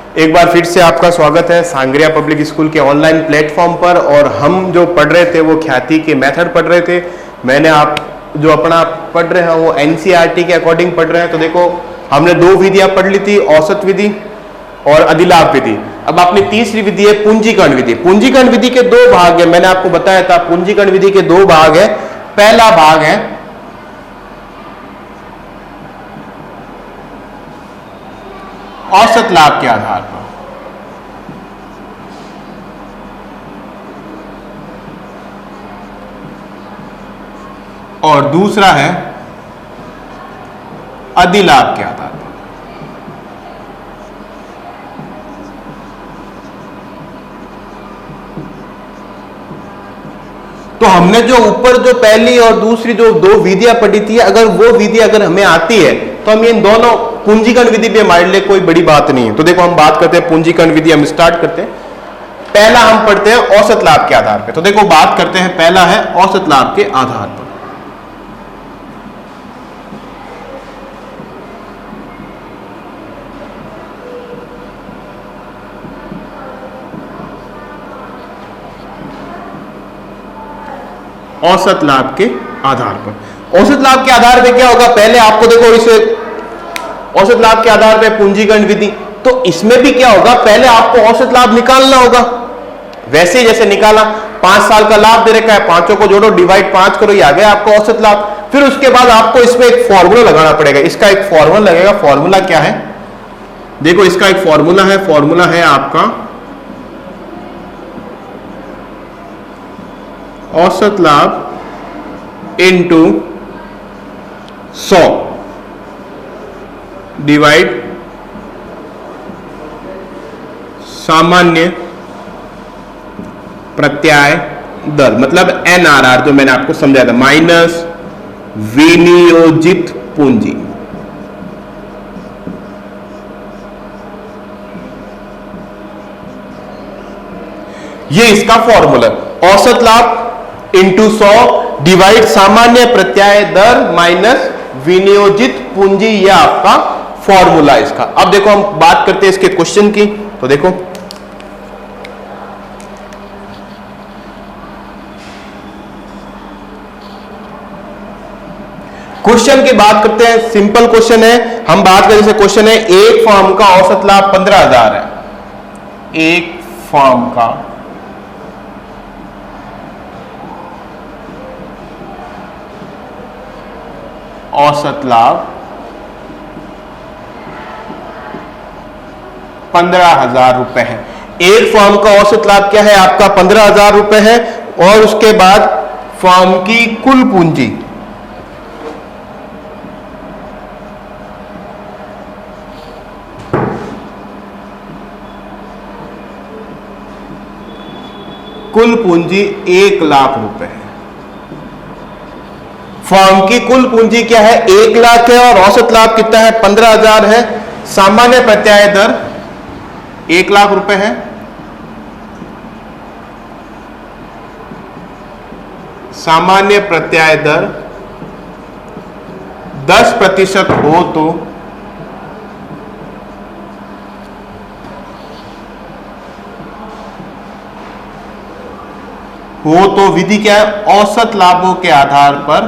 एक बार फिर से आपका स्वागत है सांगरिया पब्लिक स्कूल के ऑनलाइन प्लेटफॉर्म पर। और हम जो पढ़ रहे थे वो ख्याति के मेथड पढ़ रहे थे। मैंने आप जो अपना पढ़ रहे हैं वो एनसीईआरटी के अकॉर्डिंग पढ़ रहे हैं। तो देखो हमने दो विधियां पढ़ ली थी, औसत विधि और अधिलाभ विधि। अब अपनी तीसरी विधि है पूंजीकरण विधि। पूंजीकरण विधि के दो भाग है, मैंने आपको बताया था। पूंजीकरण विधि के दो भाग है। पहला भाग है औसत लाभ के आधार पर, और दूसरा है अधिलाभ के आधार पर। तो हमने जो ऊपर जो पहली और दूसरी जो दो विधियां पढ़ी थी, अगर वो विधि अगर हमें आती है तो हम इन दोनों, पूंजीकरण विधि भी हमारे लिए कोई बड़ी बात नहीं है। तो देखो हम बात करते हैं पूंजीकरण विधि, हम स्टार्ट करते हैं। पहला हम पढ़ते हैं औसत लाभ के आधार पर। तो देखो बात करते हैं, पहला है औसत लाभ के आधार पर। औसत लाभ के आधार पर। औसत लाभ के आधार पे क्या होगा, पहले आपको देखो इसे औसत लाभ के आधार पे पूंजीकरण विधि, तो इसमें भी क्या होगा, पहले आपको औसत लाभ निकालना होगा। वैसे जैसे निकाला 5 साल का लाभ दे रखा है, पांचों को जोड़ो, डिवाइड 5 करो, ये आ गया आपको औसत लाभ। फिर उसके बाद आपको इसमें एक फॉर्मूला लगाना पड़ेगा। इसका एक फॉर्मूला लगेगा। फॉर्मूला क्या है, देखो इसका एक फॉर्मूला है। फॉर्मूला है आपका औसत लाभ इनटू 100 डिवाइड सामान्य प्रत्याय दर, मतलब NRR, जो मैंने आपको समझाया था, माइनस विनियोजित पूंजी। ये इसका फॉर्मूला, औसत लाभ इंटू 100 डिवाइड सामान्य प्रत्याय दर माइनस विनियोजित पूंजी, यह आपका फॉर्मूला इसका। अब देखो हम बात करते हैं इसके क्वेश्चन की। तो देखो क्वेश्चन की बात करते हैं। सिंपल क्वेश्चन है, हम बात करें, जैसे क्वेश्चन है एक फर्म का औसत लाभ 15,000 है। एक फर्म का औसत लाभ 15,000 रुपए है। एक फर्म का औसत लाभ क्या है आपका, 15,000 रुपए है। और उसके बाद फर्म की कुल पूंजी कुल पूंजी 1 लाख रुपए है। फर्म की कुल पूंजी क्या है, 1 लाख है, और औसत लाभ कितना है, 15,000 है। सामान्य प्रत्याय दर 1 लाख रुपए है। सामान्य प्रत्याय दर 10% हो तो विधि क्या है, औसत लाभों के आधार पर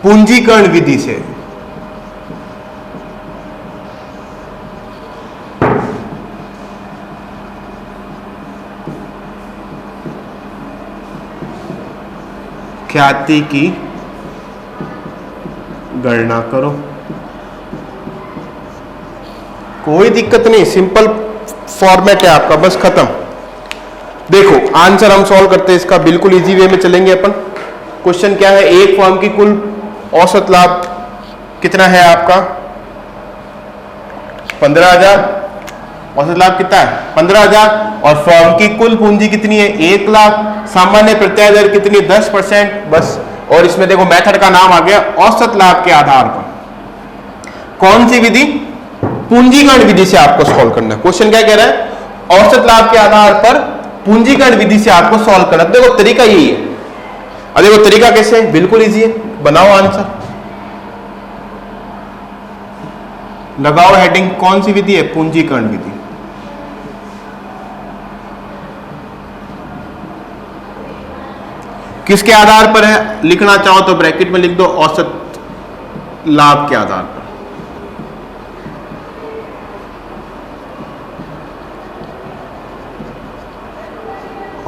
पूंजीकरण विधि से ख्याति की गणना करो। कोई दिक्कत नहीं, सिंपल फॉर्मेट है आपका, बस खत्म। देखो आंसर हम सॉल्व करते हैं इसका, बिल्कुल इजी वे में चलेंगे अपन। क्वेश्चन क्या है, एक फर्म की कुल औसत लाभ कितना है आपका, 15,000। औसत लाभ कितना है, 15,000। और फर्म की कुल पूंजी कितनी है, 1 लाख। सामान्य प्रत्याय दर कितनी, 10%, बस। और इसमें देखो मेथड का नाम आ गया औसत लाभ के आधार पर। कौन सी विधि, पूंजीकरण विधि से आपको सॉल्व करना है। क्वेश्चन क्या कह रहा है, औसत लाभ के आधार पर पूंजीकरण विधि से आपको सॉल्व करना। देखो तरीका यही है। अब देखो तरीका कैसे है, बिल्कुल इजी है। बनाओ आंसर, लगाओ हेडिंग, कौन सी विधि है, पूंजीकरण विधि। किसके आधार पर है, लिखना चाहो तो ब्रैकेट में लिख दो, औसत लाभ के आधार पर।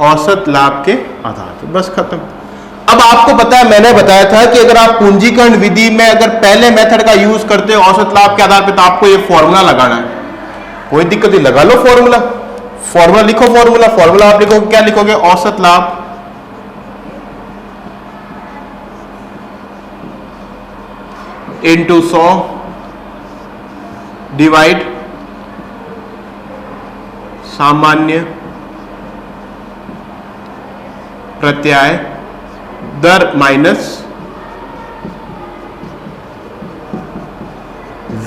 औसत लाभ के आधार पर, बस खत्म। अब आपको पता है, मैंने बताया था कि अगर आप पूंजीकरण विधि में अगर पहले मेथड का यूज करते हो औसत लाभ के आधार पर, तो आपको ये फॉर्मूला लगाना है। कोई दिक्कत नहीं, लगा लो फॉर्मूला। फॉर्मूला लिखो, फॉर्मूला आप लिखोगे, क्या लिखोगे, औसत लाभ इंटू 100 डिवाइड सामान्य प्रत्याय दर माइनस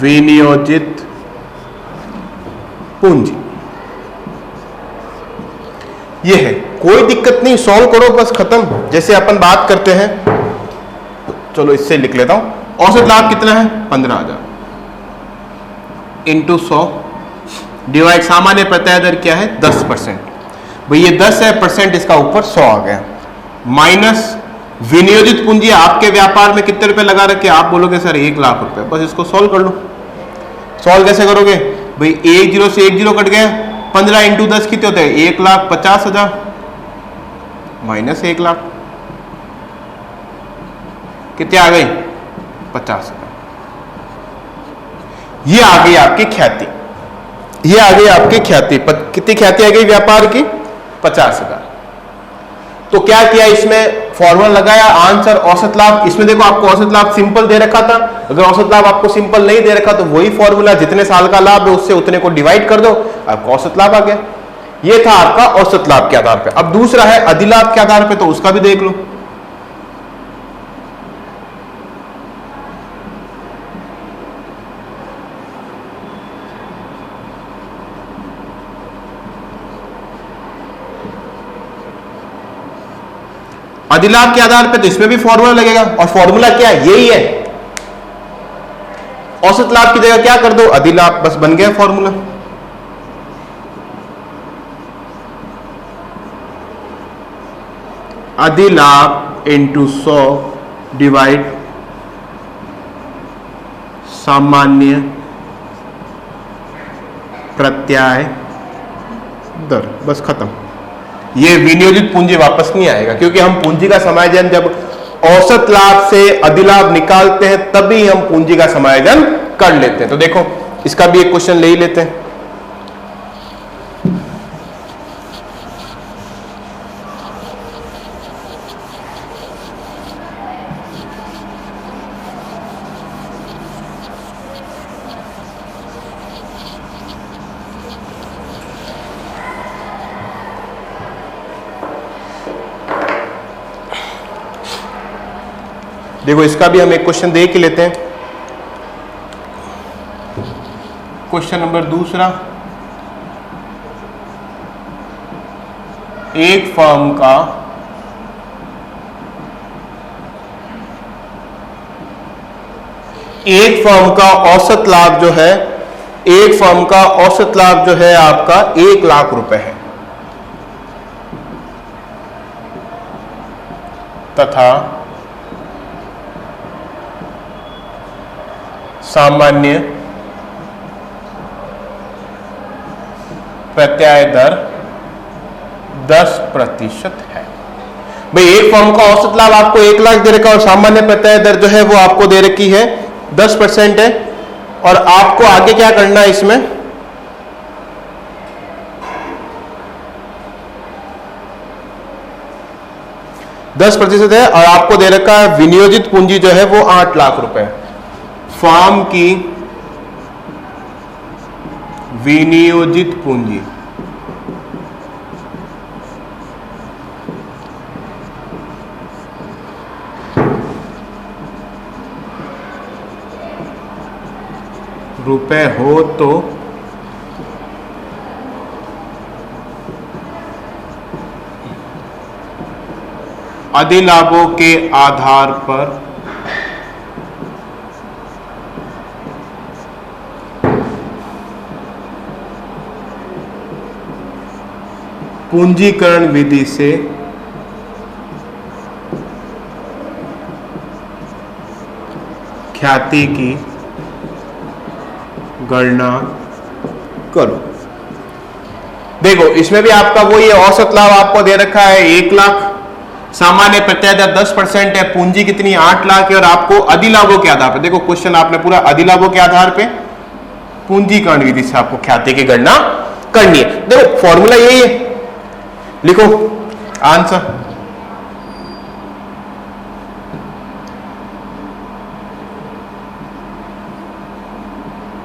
विनियोजित पूंजी। ये है, कोई दिक्कत नहीं, सॉल्व करो बस खत्म। जैसे अपन बात करते हैं, चलो इससे लिख लेता हूं। औसत लाभ कितना है, 15,000 इंटू 100 डिवाइड सामान्य प्रत्याय दर क्या है, 10%। भाई ये 10 है, परसेंट इसका ऊपर 100 आ गया, माइनस विनियोजित पूंजी आपके व्यापार में कितने रुपए लगा रखे, आप बोलोगे सर 1 लाख रुपए। बस इसको सॉल्व कर लो। सॉल्व कैसे करोगे भाई, 1 0 से 1 0 कट गया, 15 इंटू 10 कितने होते हैं, 1,50,000 माइनस 1 लाख, कितने आ गई, 50,000। ये आ गई आपकी ख्याति, ये आ गई आपकी ख्याति। कितनी ख्याति आ गई व्यापार की, 50,000। तो क्या किया, इसमें फॉर्मूला लगाया, आंसर औसत लाभ। इसमें देखो आपको औसत लाभ सिंपल दे रखा था, अगर औसत लाभ आपको सिंपल नहीं दे रखा तो वही फॉर्मूला, जितने साल का लाभ है उससे उतने को डिवाइड कर दो, आपको औसत लाभ आ गया। ये था आपका औसत लाभ के आधार पर। अब दूसरा है अधिलाभ के आधार पर, तो उसका भी देख लो। अधिलाभ के आधार पे तो इसमें भी फॉर्मूला लगेगा, और फॉर्मूला क्या है, यही है। औसत लाभ की जगह क्या कर दो, अधिलाभ, बस बन गया फॉर्मूला। अधिलाभ इंटू 100 डिवाइड सामान्य प्रत्याय दर, बस खत्म। ये विनियोजित पूंजी वापस नहीं आएगा, क्योंकि हम पूंजी का समायोजन जब औसत लाभ से अधिलाभ निकालते हैं तभी हम पूंजी का समायोजन कर लेते हैं। तो देखो इसका भी एक क्वेश्चन ले ही लेते हैं। देखो इसका भी हम एक क्वेश्चन देख ही लेते हैं। क्वेश्चन नंबर दूसरा, एक फर्म का औसत लाभ जो है, एक फर्म का औसत लाभ जो है आपका 1 लाख रुपए है, तथा सामान्य प्रत्याय दर 10% है। भाई एक फर्म का औसत लाभ आपको 1 लाख दे रखा है और सामान्य प्रत्याय दर जो है वो आपको दे रखी है 10% है। और आपको आगे क्या करना है, इसमें दस प्रतिशत है और आपको दे रखा है विनियोजित पूंजी जो है वो 8 लाख रुपए। फर्म की विनियोजित पूंजी रुपए हो तो अधिलाभों के आधार पर पूंजीकरण विधि से ख्याति की गणना करो। देखो इसमें भी आपका वही है, औसत लाभ आपको दे रखा है 1 लाख, सामान्य प्रत्याय दर 10% है, पूंजी कितनी 8 लाख है, और आपको अधिलाभों के आधार पर, देखो क्वेश्चन आपने पूरा अधिलाभों के आधार पे पूंजीकरण विधि से आपको ख्याति की गणना करनी है। देखो फॉर्मूला यही है, लिखो आंसर।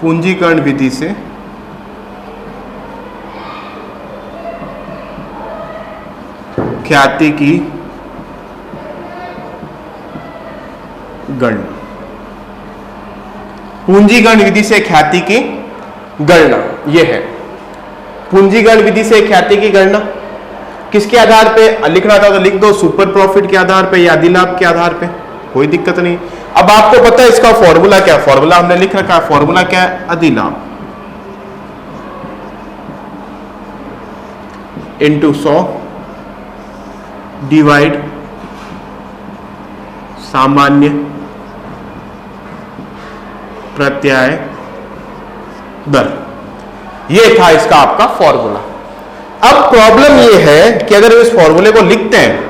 पूंजीकरण विधि से ख्याति की गणना, पूंजीकरण विधि से ख्याति की गणना, यह है पूंजीकरण विधि से ख्याति की गणना। किसके आधार पे लिखना था तो लिख दो, सुपर प्रॉफिट के आधार पे या अधिलाभ के आधार पे, कोई दिक्कत नहीं। अब आपको पता है इसका फॉर्मूला क्या है, फॉर्मूला हमने लिख रखा है, फॉर्मूला क्या है, अधिलाभ इंटू 100 डिवाइड सामान्य प्रत्याय दर, ये था इसका आपका फॉर्मूला। अब प्रॉब्लम ये है कि अगर इस फॉर्मूले को लिखते हैं,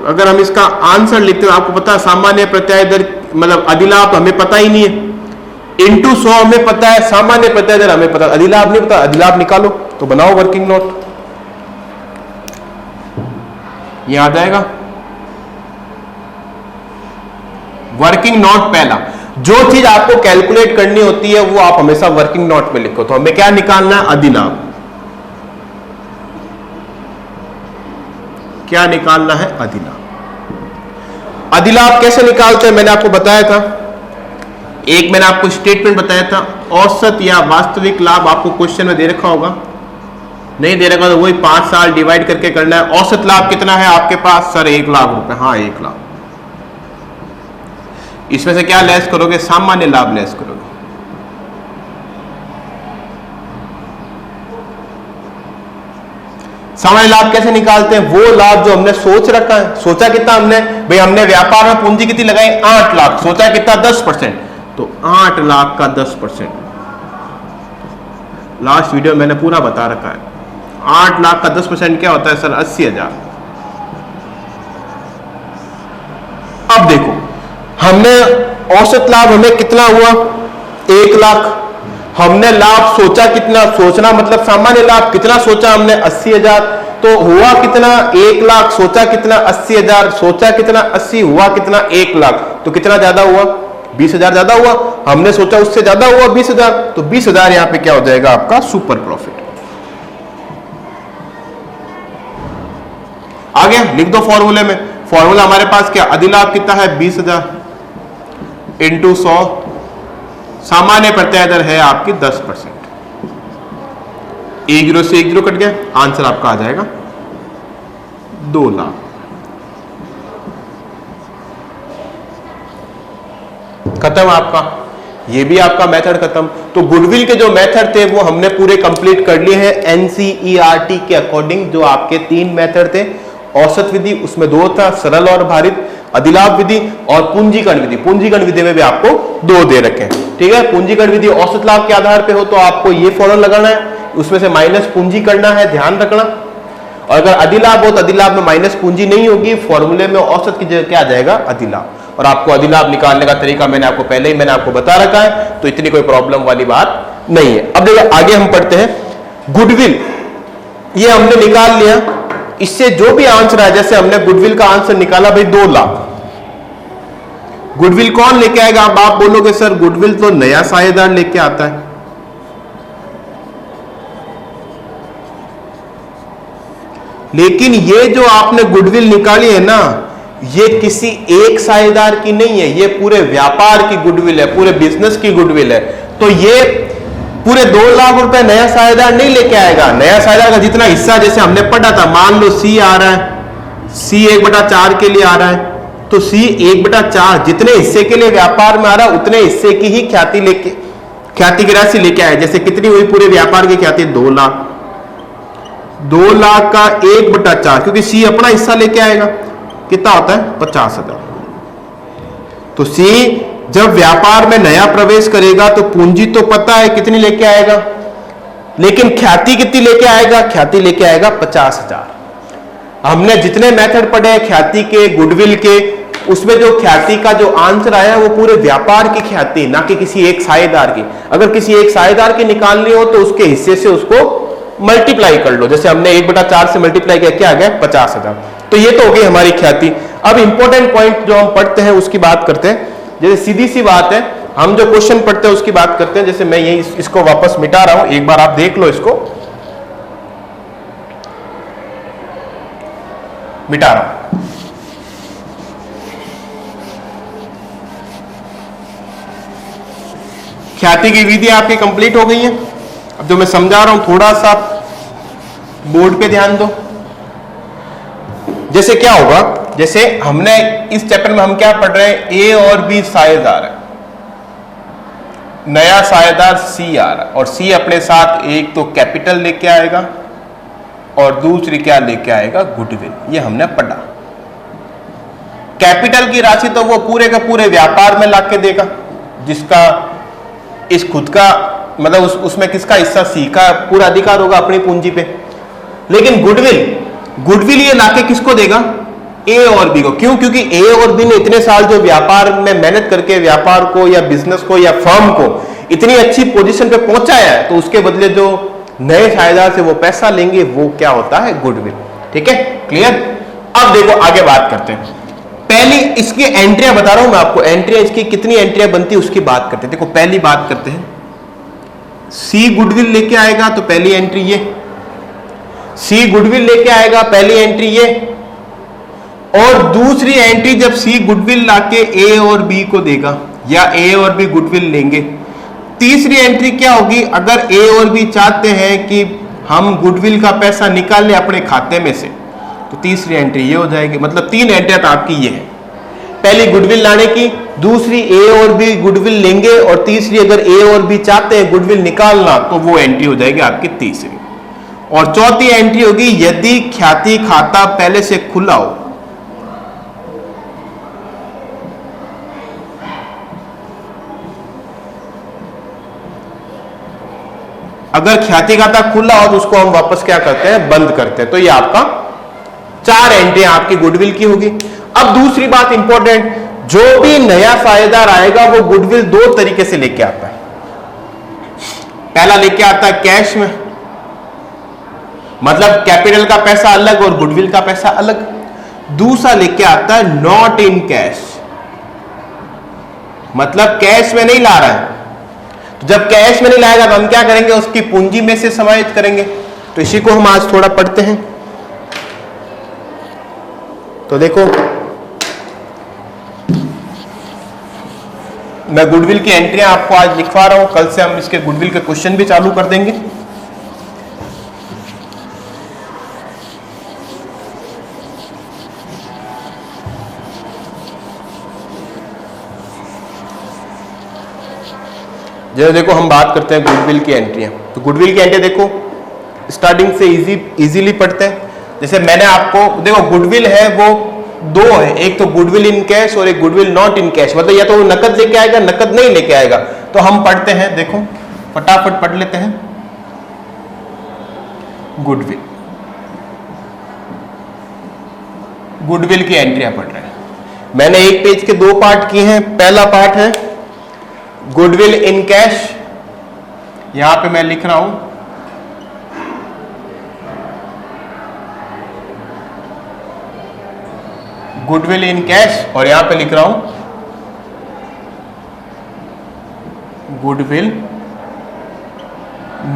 अगर हम इसका आंसर लिखते हैं, आपको पता है सामान्य प्रत्याय दर मतलब अधिलाभ हमें पता ही नहीं है, इंटू 100 हमें पता है, सामान्य प्रत्याय दर हमें पता, अधिलाभ नहीं पता, अधिलाभ निकालो तो बनाओ वर्किंग नोट, याद आएगा वर्किंग नोट। पहला जो चीज आपको कैलकुलेट करनी होती है वो आप हमेशा वर्किंग नोट में लिखो। तो हमें क्या निकालना है, अधिलाभ, क्या निकालना है, अधिलाभ। अधिलाभ कैसे निकालते हैं मैंने आपको बताया था, एक मैंने आपको स्टेटमेंट बताया था, औसत या वास्तविक लाभ आपको क्वेश्चन में दे रखा होगा, नहीं दे रखा तो वही 5 साल डिवाइड करके करना है। औसत लाभ कितना है आपके पास, सर 1 लाख रुपए, हाँ 1 लाख, इसमें से क्या लेस करोगे, सामान्य लाभ लेस करोगे। सामान्य लाभ कैसे निकालते हैं, वो लाभ जो हमने सोच रखा है, सोचा कितना हमने, भाई हमने व्यापार में पूंजी कितनी लगाई 8 लाख, सोचा कितना 10%, तो 8 लाख का 10%, लास्ट वीडियो मैंने पूरा बता रखा है। 8 लाख का 10% क्या होता है सर, 80,000। अब देखो हमने औसत लाभ हमें कितना हुआ 1 लाख, हमने लाभ सोचा कितना, सोचना मतलब सामान्य लाभ कितना सोचा हमने 80,000, तो हुआ कितना 1 लाख, सोचा कितना 80,000, सोचा कितना 80, हुआ कितना 1 लाख, तो कितना ज्यादा हुआ 20,000 ज्यादा हुआ, हमने सोचा उससे ज्यादा हुआ 20,000, तो 20,000 यहां पे क्या हो जाएगा आपका सुपर प्रॉफिट। आगे लिख दो फॉर्मूले में, फॉर्मूला हमारे पास क्या, अधिलाभ कितना है 20,000 इंटू 100, सामान्य प्रत्याय दर है आपकी 10%, 1 जीरो से 1 जीरो कट गया, आंसर आपका आ जाएगा 2 लाख। खत्म आपका, ये भी आपका मेथड खत्म। तो गुडविल के जो मेथड थे वो हमने पूरे कंप्लीट कर लिए हैं एनसीईआरटी के अकॉर्डिंग। जो आपके 3 मेथड थे, औसत विधि उसमें 2 था, सरल और भारित, अधिलाभ विधि और पूंजीकरण विधि। पूंजीकरण विधि में भी आपको 2 दे रखे हैं, ठीक है। पूंजीकरण विधि औसत लाभ के आधार पे हो तो आपको ये फॉर्मूला लगाना है, उसमें से माइनस पूंजी करना है, ध्यान रखना। और अगर अधिलाभ हो तो अधिलाभ में माइनस पूंजी नहीं होगी, फॉर्मूले में औसत की जगह क्या आ जाएगा, अधिलाभ। और आपको अधिलाभ निकालने का तरीका मैंने आपको पहले ही आपको बता रखा है, तो इतनी कोई प्रॉब्लम वाली बात नहीं है। अब देखो आगे हम पढ़ते हैं गुडविल, ये हमने निकाल लिया। इससे जो भी आंसर है, जैसे हमने गुडविल का आंसर निकाला भाई 2 लाख, गुडविल कौन लेके आएगा। अब आप बोलोगे सर गुडविल तो नया साझेदार लेके आता है, लेकिन ये जो आपने गुडविल निकाली है ना, ये किसी एक साझेदार की नहीं है, ये पूरे व्यापार की गुडविल है, पूरे बिजनेस की गुडविल है। तो ये पूरे 2 लाख रुपए नया साझेदार नहीं लेके आएगा। नया साझेदार का जितना हिस्सा जैसे हमने पढ़ा था, मान लो सी आ रहा है, सी 1/4 के लिए आ रहा है, तो सी 1/4 जितने हिस्से के लिए व्यापार में आ रहा है उतने हिस्से की ही ख्याति की राशि लेके आए। जैसे कितनी हुई पूरे व्यापार की ख्याति? 2 लाख। 2 लाख का 1/4, क्योंकि सी अपना हिस्सा लेके आएगा, कितना होता है? 50,000। तो सी जब व्यापार में नया प्रवेश करेगा तो पूंजी तो पता है कितनी लेके आएगा, लेकिन ख्याति कितनी लेके आएगा? ख्याति लेके आएगा 50,000। हमने जितने मेथड पढ़े हैं ख्याति के, गुडविल के, उसमें जो ख्याति का जो आंसर आया वो पूरे व्यापार की ख्याति, ना कि किसी एक साझेदार की। अगर किसी एक साझेदार की निकालनी हो तो उसके हिस्से से उसको मल्टीप्लाई कर लो। जैसे हमने 1/4 से मल्टीप्लाई किया, क्या आ गया? 50,000। तो ये तो हो गई हमारी ख्याति। अब इंपॉर्टेंट पॉइंट जो हम पढ़ते हैं उसकी बात करते हैं। जैसे सीधी सी बात है, हम जो क्वेश्चन पढ़ते हैं उसकी बात करते हैं। जैसे मैं यही इसको वापस मिटा रहा हूं, एक बार आप देख लो, इसको मिटा रहा हूं। ख्याति की विधि आपकी कंप्लीट हो गई है। अब जो मैं समझा रहा हूं थोड़ा सा बोर्ड पे ध्यान दो। जैसे क्या होगा, जैसे हमने इस चैप्टर में हम क्या पढ़ रहे हैं? ए और बी साझेदार है, नया साझेदार सी आ रहा है, और सी अपने साथ एक तो कैपिटल लेके आएगा और दूसरी क्या लेके आएगा? गुडविल। ये हमने पढ़ा। कैपिटल की राशि तो वो पूरे का पूरे व्यापार में लाके देगा, जिसका इस खुद का मतलब उसमें किसका हिस्सा? सी का पूरा अधिकार होगा अपनी पूंजी पे। लेकिन गुडविल ये लाके किसको देगा? ए और बी को। क्यों? क्योंकि ए और बी ने इतने साल जो व्यापार में मेहनत करके व्यापार को या बिजनेस को या फर्म को इतनी अच्छी पोजीशन पे पहुंचाया है, तो उसके बदले जो नए साझेदार से वो पैसा लेंगे वो क्या होता है? गुडविल। ठीक है, क्लियर? अब देखो आगे बात करते हैं। पहली इसकी एंट्रियां बता रहा हूं मैं आपको, एंट्रियां इसकी कितनी एंट्रियां बनती है उसकी बात करते हैं। देखो पहली बात करते हैं, सी गुडविल लेके आएगा तो पहली एंट्री ये, सी गुडविल लेके आएगा पहली एंट्री ये, और दूसरी एंट्री जब सी गुडविल लाके ए और बी को देगा या ए और बी गुडविल लेंगे। तीसरी एंट्री क्या होगी? अगर ए और बी चाहते हैं कि हम गुडविल का पैसा निकाल लें अपने खाते में से, तो तीसरी एंट्री ये हो जाएगी। मतलब 3 एंट्रियां तो आपकी ये है, पहली गुडविल लाने की, दूसरी ए और बी गुडविल लेंगे, और तीसरी अगर ए और बी चाहते हैं गुडविल निकालना तो वो एंट्री हो जाएगी आपकी तीसरी। और चौथी एंट्री होगी यदि ख्याति खाता पहले से खुला हो। अगर ख्याति खाता खुला हो तो उसको हम वापस क्या करते हैं? बंद करते हैं। तो ये आपका 4 एंट्री आपकी गुडविल की होगी। अब दूसरी बात इंपॉर्टेंट, जो भी नया साझेदार आएगा वो गुडविल 2 तरीके से लेके आता है। पहला लेके आता है कैश में, मतलब कैपिटल का पैसा अलग और गुडविल का पैसा अलग। दूसरा लेके आता है नॉट इन कैश, मतलब कैश में नहीं ला रहा है। तो जब कैश में नहीं लाएगा तो हम क्या करेंगे? उसकी पूंजी में से समाहित करेंगे। तो इसी को हम आज थोड़ा पढ़ते हैं। तो देखो मैं गुडविल की एंट्रियां आपको आज लिखवा रहा हूं, कल से हम इसके गुडविल के क्वेश्चन भी चालू कर देंगे। जैसे देखो हम बात करते हैं गुडविल की एंट्रियां। तो गुडविल की एंट्री देखो स्टार्टिंग से इजीली पढ़ते हैं। जैसे मैंने आपको देखो गुडविल है वो 2 है, एक तो गुडविल इन कैश और एक गुडविल नॉट इन कैश। मतलब या तो वो नकद लेके आएगा, नकद नहीं लेके आएगा। तो हम पढ़ते हैं, देखो फटाफट पढ़ लेते हैं। गुडविल की एंट्रियां पढ़ रहे हैं। मैंने एक पेज के 2 पार्ट किए हैं। पहला पार्ट है गुडविल इन कैश, यहां पे मैं लिख रहा हूं गुडविल इन कैश, और यहां पे लिख रहा हूं गुडविल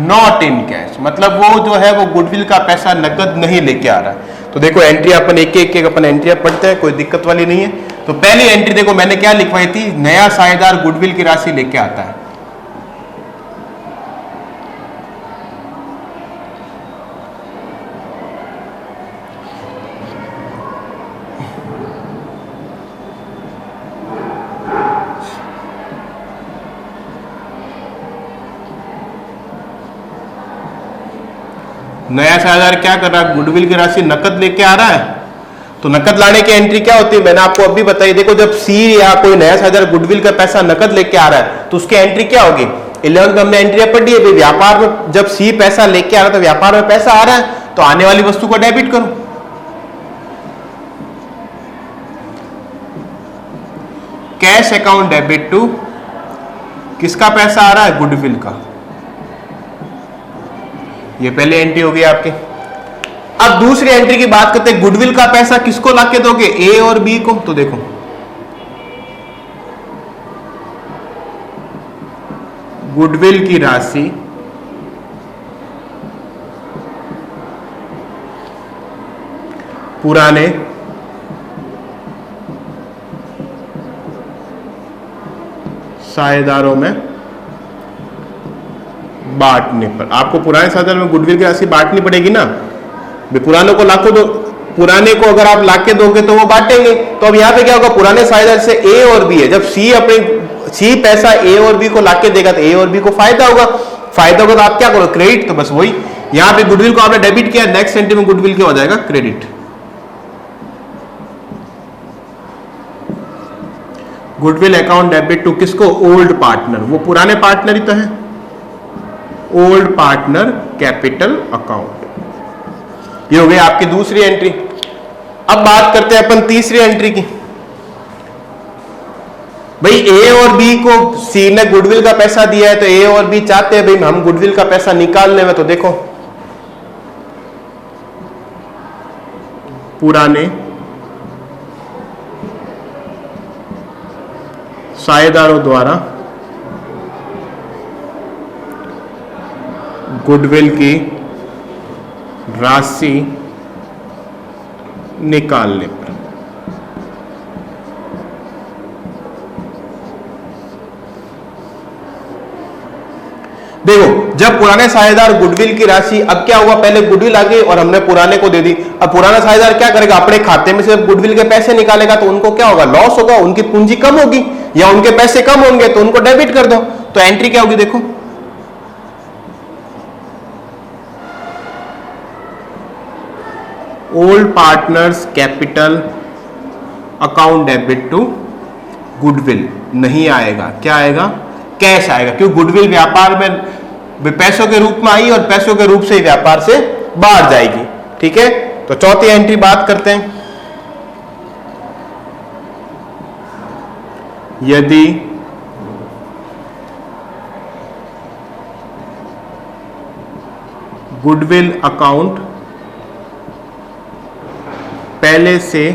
नॉट इन कैश। मतलब वो जो है वो गुडविल का पैसा नकद नहीं लेके आ रहा है। तो देखो एंट्री अपन एक अपन एंट्रियां पढ़ते हैं, कोई दिक्कत वाली नहीं है। तो पहली एंट्री देखो मैंने क्या लिखवाई थी, नया साझेदार गुडविल की राशि लेके आता है। नया साझेदार क्या कर रहा है, गुडविल की राशि नकद लेके आ रहा है, तो नकद लाने की एंट्री क्या होती है, मैंने आपको अभी बताई। देखो जब सी या कोई नया साझेदार गुडविल का पैसा नकद लेके आ रहा है तो उसकी एंट्री क्या होगी, 11 में हमने एंट्री पढ़ी है, व्यापार में जब सी पैसा लेके आ रहा है तो व्यापार में पैसा आ रहा है, तो आने वाली वस्तु को डेबिट करो। कैश अकाउंट डेबिट टू, किसका पैसा आ रहा है, गुडविल का। ये पहली एंट्री होगी आपकी। अब दूसरी एंट्री की बात करते हैं, गुडविल का पैसा किसको लाके दोगे, ए और बी को। तो देखो गुडविल की राशि पुराने साझेदारों में बांटने पर, आपको पुराने साझेदार में गुडविल की राशि बांटनी पड़ेगी ना, पुराने को लाखों दो, पुराने को अगर आप लाके दोगे तो वो बांटेंगे। तो अब यहां पे क्या होगा, पुराने साझेदार से ए और बी है, जब सी पैसा ए और बी को लाके देगा तो ए और बी को फायदा होगा, फायदा होगा तो आप क्या करो, क्रेडिट। तो बस वही यहां पे गुडविल को आपने डेबिट किया, नेक्स्ट एंट्री में गुडविल क्या हो जाएगा, credit. Goodwill account debit to किसको, ओल्ड पार्टनर, वो पुराने पार्टनर ही तो है, ओल्ड पार्टनर कैपिटल अकाउंट। ये हो गई आपकी दूसरी एंट्री। अब बात करते हैं अपन तीसरी एंट्री की। भाई ए और बी को सी ने गुडविल का पैसा दिया है, तो ए और बी चाहते हैं भाई हम गुडविल का पैसा निकालने में, तो देखो पुराने साझेदारों द्वारा गुडविल की राशि निकालने पर, देखो जब पुराने साझेदार गुडविल की राशि, अब क्या हुआ, पहले गुडविल आ गई और हमने पुराने को दे दी। अब पुराना साझेदार क्या करेगा, अपने खाते में से गुडविल के पैसे निकालेगा, तो उनको क्या होगा, लॉस होगा, उनकी पूंजी कम होगी या उनके पैसे कम होंगे, तो उनको डेबिट कर दो। तो एंट्री क्या होगी, देखो old partners capital account debit to goodwill नहीं आएगा, क्या आएगा, कैश आएगा, क्योंकि गुडविल व्यापार में पैसों के रूप में आई और पैसों के रूप से ही व्यापार से बाहर जाएगी। ठीक है, तो चौथी एंट्री बात करते हैं। यदि गुडविल अकाउंट पहले से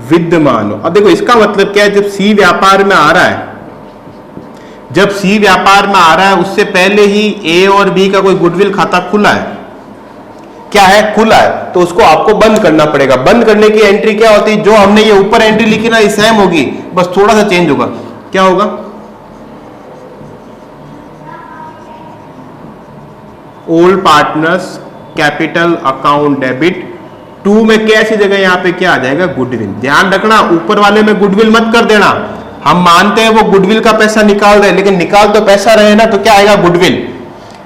विद्यमान हो। अब देखो इसका मतलब क्या है, जब सी व्यापार में आ रहा है, जब सी व्यापार में आ रहा है उससे पहले ही ए और बी का कोई गुडविल खाता खुला है, क्या है, खुला है, तो उसको आपको बंद करना पड़ेगा। बंद करने की एंट्री क्या होती है, जो हमने ये ऊपर एंट्री लिखी ना ये सेम होगी, बस थोड़ा सा चेंज होगा। क्या होगा, old partners capital account debit to में कैश की जगह यहां पे क्या आ जाएगा, गुडविल। ध्यान रखना ऊपर वाले में गुडविल मत कर देना, हम मानते हैं वो गुडविल का पैसा निकाल रहे हैं, लेकिन निकाल तो पैसा रहे ना, तो क्या आएगा, गुडविल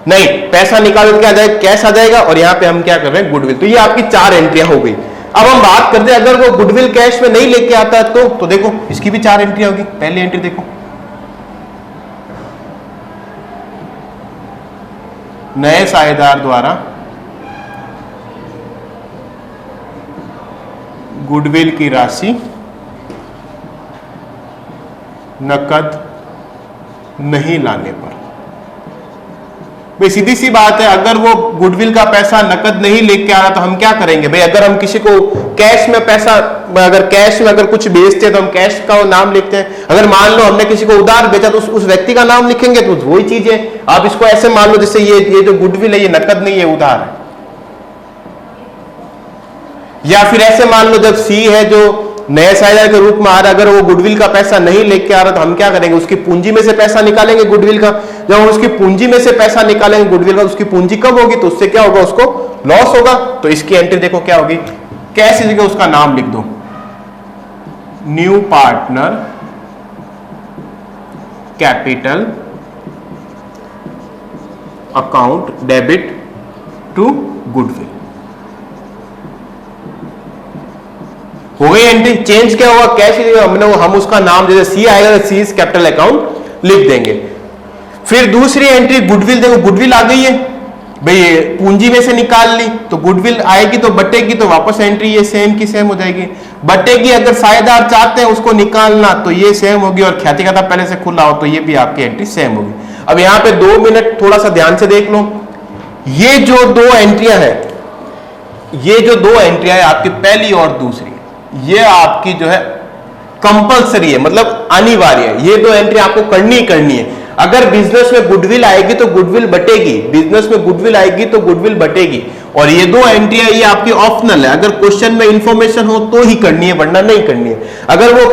नहीं, पैसा निकाल के क्या आ जाएगा, कैश आ जाएगा, और यहां पे हम क्या कर रहे हैं, गुडविल। तो ये आपकी 4 एंट्रियां हो गई। अब हम बात करते हैं अगर वो गुडविल कैश में नहीं लेके आता है तो देखो इसकी भी 4 एंट्रियां होगी। पहली एंट्री देखो, नए साझेदार द्वारा गुडविल की राशि नकद नहीं लाने पर। भाई सीधी सी बात है, अगर वो गुडविल का पैसा नकद नहीं लेके आ रहा तो हम क्या करेंगे भाई, अगर हम किसी को कैश में पैसा, अगर कैश में अगर कुछ बेचते हैं तो हम कैश का नाम लिखते हैं। अगर मान लो हमने किसी को उधार बेचा तो उस व्यक्ति का नाम लिखेंगे, तो वही चीज है। आप इसको ऐसे मान लो जैसे ये जो गुडविल है ये नकद नहीं, ये उधार है। या फिर ऐसे मान लो जब सी है जो नए साझेदार के रूप में आ रहा है, अगर वो गुडविल का पैसा नहीं लेके आ रहा तो हम क्या करेंगे, उसकी पूंजी में से पैसा निकालेंगे गुडविल का। जब हम उसकी पूंजी में से पैसा निकालेंगे गुडविल का, उसकी पूंजी कम होगी तो उससे क्या होगा, उसको लॉस होगा। तो इसकी एंट्री देखो क्या होगी, कैश की जगह उसका नाम लिख दो, new partner capital account debit to goodwill. हो गई एंट्री। चेंज क्या होगा, कैश हमने हम उसका नाम जैसे सी आएगा तो सी इज कैपिटल अकाउंट लिख देंगे। फिर दूसरी एंट्री गुडविल, देखो गुडविल आ गई है भाई, पूंजी में से निकाल ली तो गुडविल आएगी तो बटेगी, तो वापस एंट्री ये सेम की सेम हो जाएगी। बटेगी अगर साझेदार चाहते हैं उसको निकालना तो ये सेम होगी, और ख्याति खाता पहले से खुला हो तो ये भी आपकी एंट्री सेम होगी। अब यहां पे 2 मिनट थोड़ा सा ध्यान से देख लो, ये जो 2 एंट्रियां हैं, ये जो 2 एंट्रियां है आपकी पहली और दूसरी, ये आपकी जो है कंपलसरी है, मतलब अनिवार्य है। ये 2 एंट्री आपको करनी ही करनी है। अगर बिजनेस में गुडविल आएगी तो गुडविल बटेगी, बिजनेस में गुडविल आएगी तो गुडविल बटेगी, और ये 2 एंट्री है ये आपकी ऑप्शनल है। अगर क्वेश्चन में इंफॉर्मेशन हो तो ही करनी है, वरना नहीं करनी है। अगर वो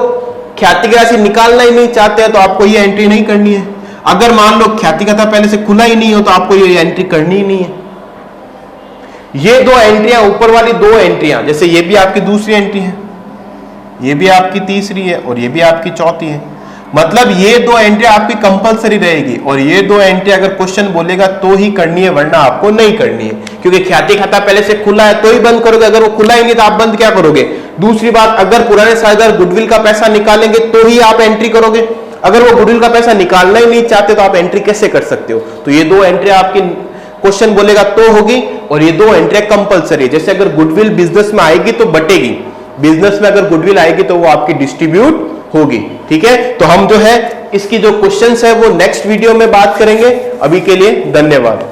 ख्याति की राशि निकालना ही नहीं चाहते हैं तो आपको ये एंट्री नहीं करनी है। अगर मान लो ख्याति खाता पहले से खुला ही नहीं हो तो आपको ये एंट्री करनी ही नहीं है। ये 2 एंट्रियां, ऊपर वाली 2 एंट्रियां, जैसे ये भी आपकी दूसरी एंट्री है, ये भी आपकी तीसरी है, और ये भी आपकी चौथी है। मतलब ये 2 एंट्री आपकी कंपलसरी रहेगी, और ये 2 एंट्री अगर क्वेश्चन बोलेगा तो ही करनी है, वरना आपको नहीं करनी है। क्योंकि ख्याति खाता पहले से खुला है तो ही बंद करोगे, अगर वो खुला ही नहीं तो आप बंद क्या करोगे। दूसरी बात, अगर पुराने साझेदार गुडविल का पैसा निकालेंगे तो ही आप एंट्री करोगे। अगर वो गुडविल का पैसा निकालना ही नहीं चाहते तो आप एंट्री कैसे कर सकते हो। तो ये 2 एंट्री आपकी क्वेश्चन बोलेगा तो होगी, और ये 2 एंट्री कंपलसरी है। जैसे अगर गुडविल बिजनेस में आएगी तो बटेगी, बिजनेस में अगर गुडविल आएगी तो वो आपकी डिस्ट्रीब्यूट होगी। ठीक है, तो हम जो है इसकी जो क्वेश्चंस है वो नेक्स्ट वीडियो में बात करेंगे। अभी के लिए धन्यवाद।